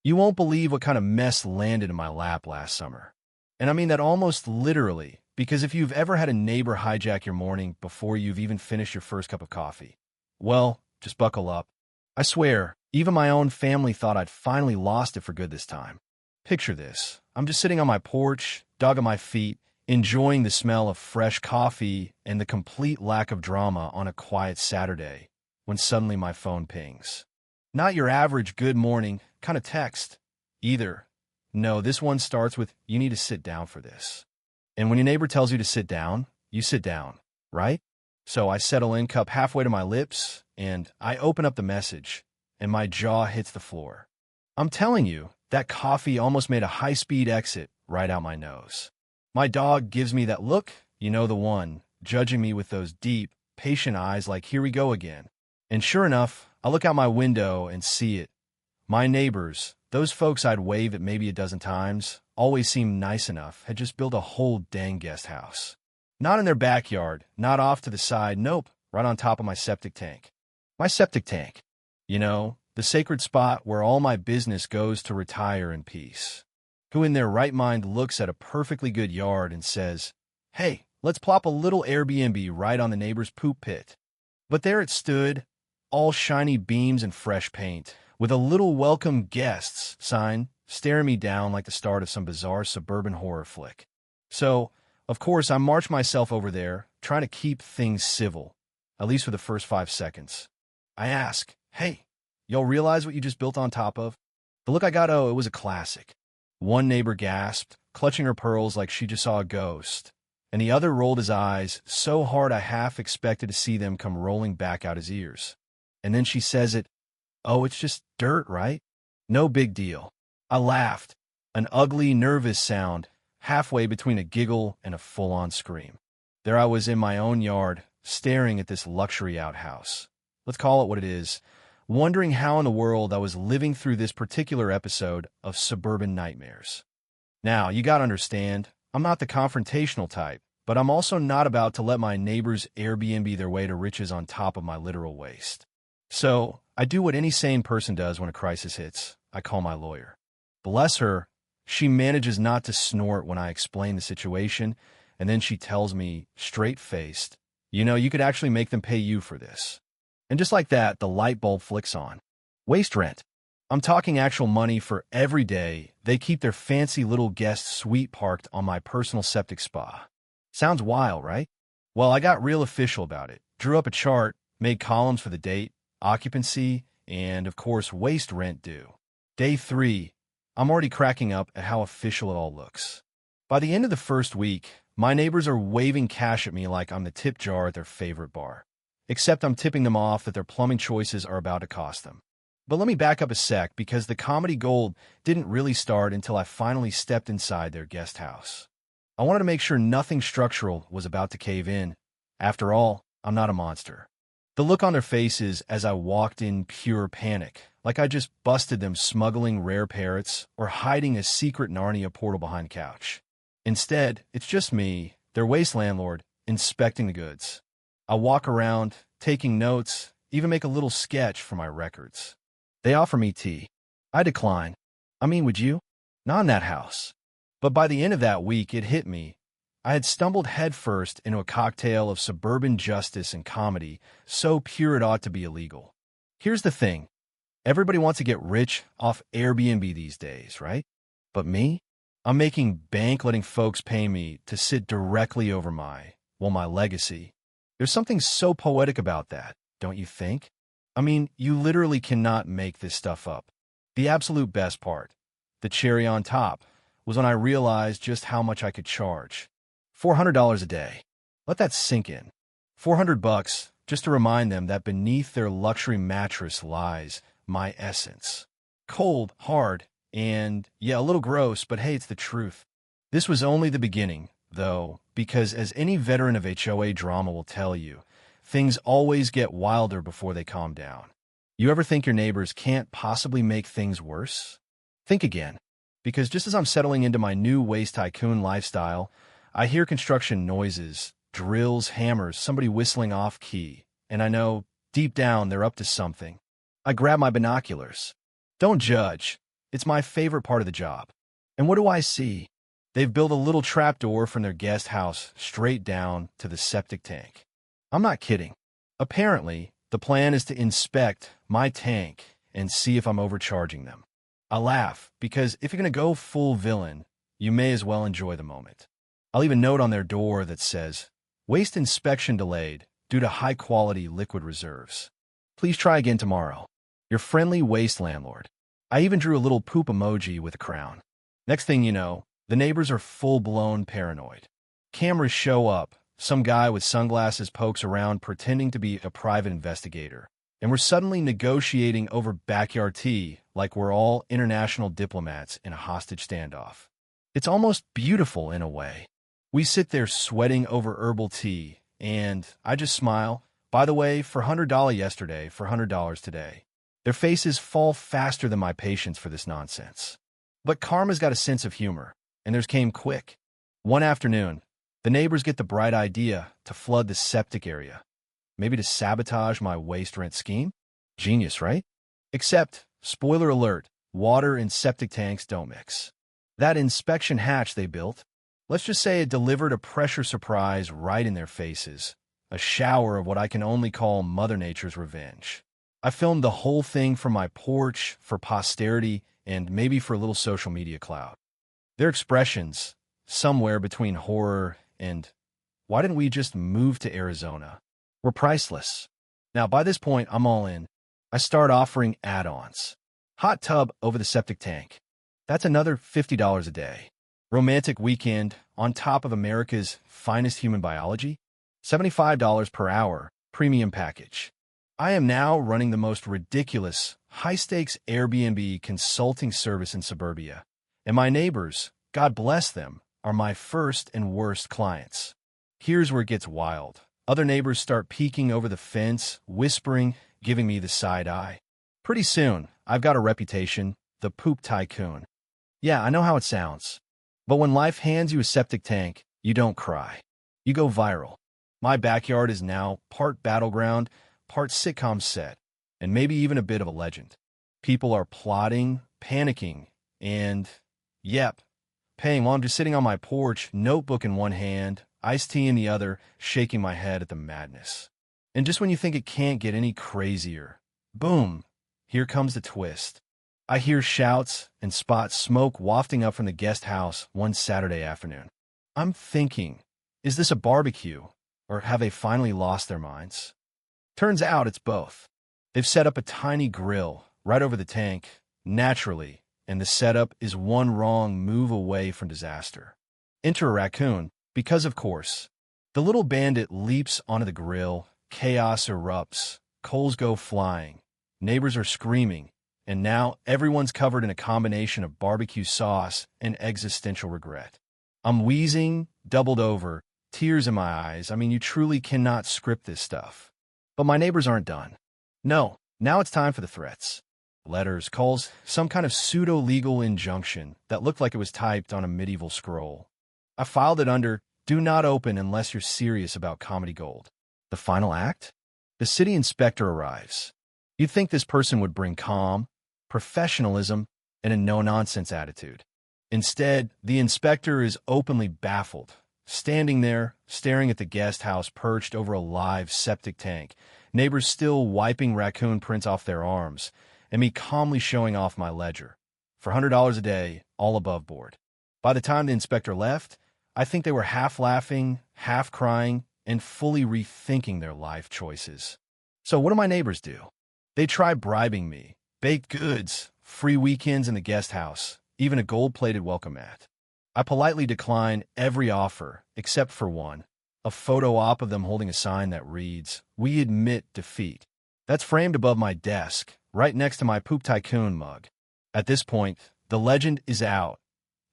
You won't believe what kind of mess landed in my lap last summer. And I mean that almost literally, because if you've ever had a neighbor hijack your morning before you've even finished your first cup of coffee, well, just buckle up. I swear, even my own family thought I'd finally lost it for good this time. Picture this. I'm just sitting on my porch, dog at my feet, enjoying the smell of fresh coffee and the complete lack of drama on a quiet Saturday, when suddenly my phone pings. Not your average good morning kind of text, either. No, this one starts with, "You need to sit down for this." And when your neighbor tells you to sit down, you sit down, right? So I settle in, cup halfway to my lips, and I open up the message, and my jaw hits the floor. I'm telling you, that coffee almost made a high-speed exit right out my nose. My dog gives me that look, you know the one, judging me with those deep, patient eyes like, here we go again. And sure enough, I look out my window and see it. My neighbors, those folks I'd wave at maybe a dozen times, always seemed nice enough, had just built a whole dang guest house. Not in their backyard, not off to the side, nope, right on top of my septic tank. My septic tank. You know, the sacred spot where all my business goes to retire in peace. Who in their right mind looks at a perfectly good yard and says, "Hey, let's plop a little Airbnb right on the neighbor's poop pit." But there it stood, all shiny beams and fresh paint, with a little welcome guests sign staring me down like the start of some bizarre suburban horror flick. So, of course, I march myself over there, trying to keep things civil, at least for the first 5 seconds. I ask, "Hey, y'all realize what you just built on top of?" The look I got, it was a classic. One neighbor gasped, clutching her pearls like she just saw a ghost, and the other rolled his eyes so hard I half expected to see them come rolling back out his ears. And then she says it, "Oh, it's just dirt, right? No big deal." I laughed, an ugly, nervous sound, halfway between a giggle and a full-on scream. There I was in my own yard, staring at this luxury outhouse. Let's call it what it is, wondering how in the world I was living through this particular episode of Suburban Nightmares. Now, you gotta understand, I'm not the confrontational type, but I'm also not about to let my neighbors Airbnb their way to riches on top of my literal waste. So, I do what any sane person does when a crisis hits. I call my lawyer. Bless her, she manages not to snort when I explain the situation, and then she tells me, straight-faced, "You know, you could actually make them pay you for this." And just like that, the light bulb flicks on. Waste rent. I'm talking actual money for every day they keep their fancy little guest suite parked on my personal septic spa. Sounds wild, right? Well, I got real official about it. Drew up a chart, made columns for the date, occupancy, and, of course, waste rent due. Day 3. I'm already cracking up at how official it all looks. By the end of the first week, my neighbors are waving cash at me like I'm the tip jar at their favorite bar. Except I'm tipping them off that their plumbing choices are about to cost them. But let me back up a sec, because the comedy gold didn't really start until I finally stepped inside their guest house. I wanted to make sure nothing structural was about to cave in. After all, I'm not a monster. The look on their faces as I walked in, pure panic, like I just busted them smuggling rare parrots or hiding a secret Narnia portal behind the couch. Instead, it's just me, their waste landlord, inspecting the goods. I walk around, taking notes, even make a little sketch for my records. They offer me tea. I decline. I mean, would you? Not in that house. But by the end of that week, it hit me. I had stumbled headfirst into a cocktail of suburban justice and comedy, so pure it ought to be illegal. Here's the thing. Everybody wants to get rich off Airbnb these days, right? But me? I'm making bank letting folks pay me to sit directly over my legacy. There's something so poetic about that, don't you think? I mean, you literally cannot make this stuff up. The absolute best part, the cherry on top, was when I realized just how much I could charge. $400 a day. Let that sink in. $400 just to remind them that beneath their luxury mattress lies my essence. Cold, hard, and, yeah, a little gross, but hey, it's the truth. This was only the beginning, though, because as any veteran of HOA drama will tell you, things always get wilder before they calm down. You ever think your neighbors can't possibly make things worse? Think again, because just as I'm settling into my new waste tycoon lifestyle, I hear construction noises, drills, hammers, somebody whistling off-key, and I know, deep down, they're up to something. I grab my binoculars. Don't judge. It's my favorite part of the job. And what do I see? They've built a little trapdoor from their guest house straight down to the septic tank. I'm not kidding. Apparently, the plan is to inspect my tank and see if I'm overcharging them. I laugh because if you're going to go full villain, you may as well enjoy the moment. I'll leave a note on their door that says, "Waste inspection delayed due to high-quality liquid reserves. Please try again tomorrow. Your friendly waste landlord." I even drew a little poop emoji with a crown. Next thing you know, the neighbors are full-blown paranoid. Cameras show up. Some guy with sunglasses pokes around pretending to be a private investigator. And we're suddenly negotiating over backyard tea like we're all international diplomats in a hostage standoff. It's almost beautiful in a way. We sit there sweating over herbal tea, and I just smile. By the way, for $100 yesterday, for $100 today. Their faces fall faster than my patience for this nonsense. But karma's got a sense of humor, and theirs came quick. One afternoon, the neighbors get the bright idea to flood the septic area. Maybe to sabotage my waste rent scheme? Genius, right? Except, spoiler alert, water and septic tanks don't mix. That inspection hatch they built, let's just say it delivered a pressure surprise right in their faces. A shower of what I can only call Mother Nature's revenge. I filmed the whole thing from my porch for posterity and maybe for a little social media clout. Their expressions, somewhere between horror and, why didn't we just move to Arizona, were priceless. Now, by this point, I'm all in. I start offering add-ons. Hot tub over the septic tank. That's another $50 a day. Romantic weekend on top of America's finest human biology. $75 per hour, premium package. I am now running the most ridiculous, high-stakes Airbnb consulting service in suburbia. And my neighbors, God bless them, are my first and worst clients. Here's where it gets wild. Other neighbors start peeking over the fence, whispering, giving me the side eye. Pretty soon, I've got a reputation, the poop tycoon. Yeah, I know how it sounds. But when life hands you a septic tank, you don't cry. You go viral. My backyard is now part battleground, part sitcom set, and maybe even a bit of a legend. People are plotting, panicking, and, yep, paying while I'm just sitting on my porch, notebook in one hand, iced tea in the other, shaking my head at the madness. And just when you think it can't get any crazier, boom, here comes the twist. I hear shouts and spot smoke wafting up from the guest house one Saturday afternoon. I'm thinking, is this a barbecue, or have they finally lost their minds? Turns out it's both. They've set up a tiny grill right over the tank, naturally, and the setup is one wrong move away from disaster. Enter a raccoon, because of course. The little bandit leaps onto the grill, chaos erupts, coals go flying, neighbors are screaming, and now everyone's covered in a combination of barbecue sauce and existential regret. I'm wheezing, doubled over, tears in my eyes. I mean, you truly cannot script this stuff. But my neighbors aren't done. No, now it's time for the threats. Letters, calls, some kind of pseudo-legal injunction that looked like it was typed on a medieval scroll. I filed it under, "Do not open unless you're serious about comedy gold." The final act? The city inspector arrives. You'd think this person would bring calm, professionalism, and a no-nonsense attitude. Instead, the inspector is openly baffled, standing there, staring at the guest house perched over a live septic tank, neighbors still wiping raccoon prints off their arms, and me calmly showing off my ledger. For $100 a day, all above board. By the time the inspector left, I think they were half laughing, half crying, and fully rethinking their life choices. So what do my neighbors do? They try bribing me. Baked goods, free weekends in the guest house, even a gold-plated welcome mat. I politely decline every offer, except for one, a photo op of them holding a sign that reads, "We admit defeat." That's framed above my desk, right next to my Poop Tycoon mug. At this point, the legend is out.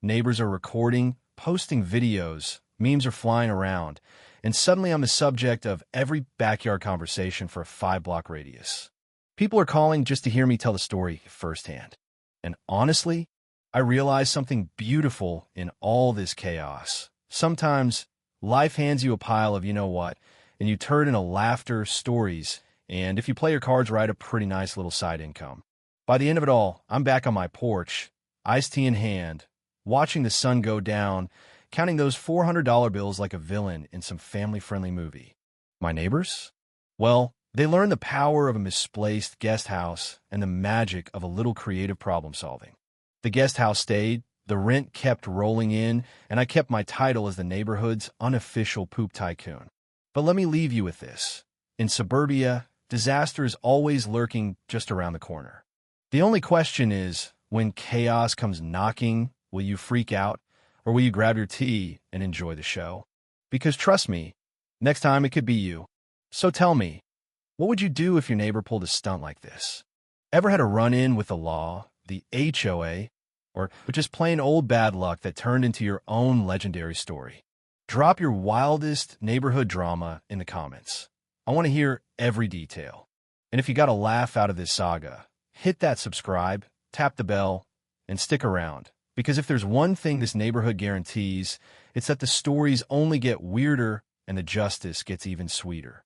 Neighbors are recording, posting videos, memes are flying around, and suddenly I'm the subject of every backyard conversation for a 5-block radius. People are calling just to hear me tell the story firsthand. And honestly, I realize something beautiful in all this chaos. Sometimes, life hands you a pile of you-know-what, and you turn into laughter, stories, and if you play your cards right, a pretty nice little side income. By the end of it all, I'm back on my porch, iced tea in hand, watching the sun go down, counting those $400 bills like a villain in some family-friendly movie. My neighbors? Well, they learned the power of a misplaced guest house and the magic of a little creative problem solving. The guest house stayed, the rent kept rolling in, and I kept my title as the neighborhood's unofficial poop tycoon. But let me leave you with this. In suburbia, disaster is always lurking just around the corner. The only question is, when chaos comes knocking, will you freak out, or will you grab your tea and enjoy the show? Because trust me, next time it could be you. So tell me, what would you do if your neighbor pulled a stunt like this? Ever had a run-in with the law, the HOA, or just plain old bad luck that turned into your own legendary story? Drop your wildest neighborhood drama in the comments. I want to hear every detail. And if you got a laugh out of this saga, hit that subscribe, tap the bell, and stick around. Because if there's one thing this neighborhood guarantees, it's that the stories only get weirder and the justice gets even sweeter.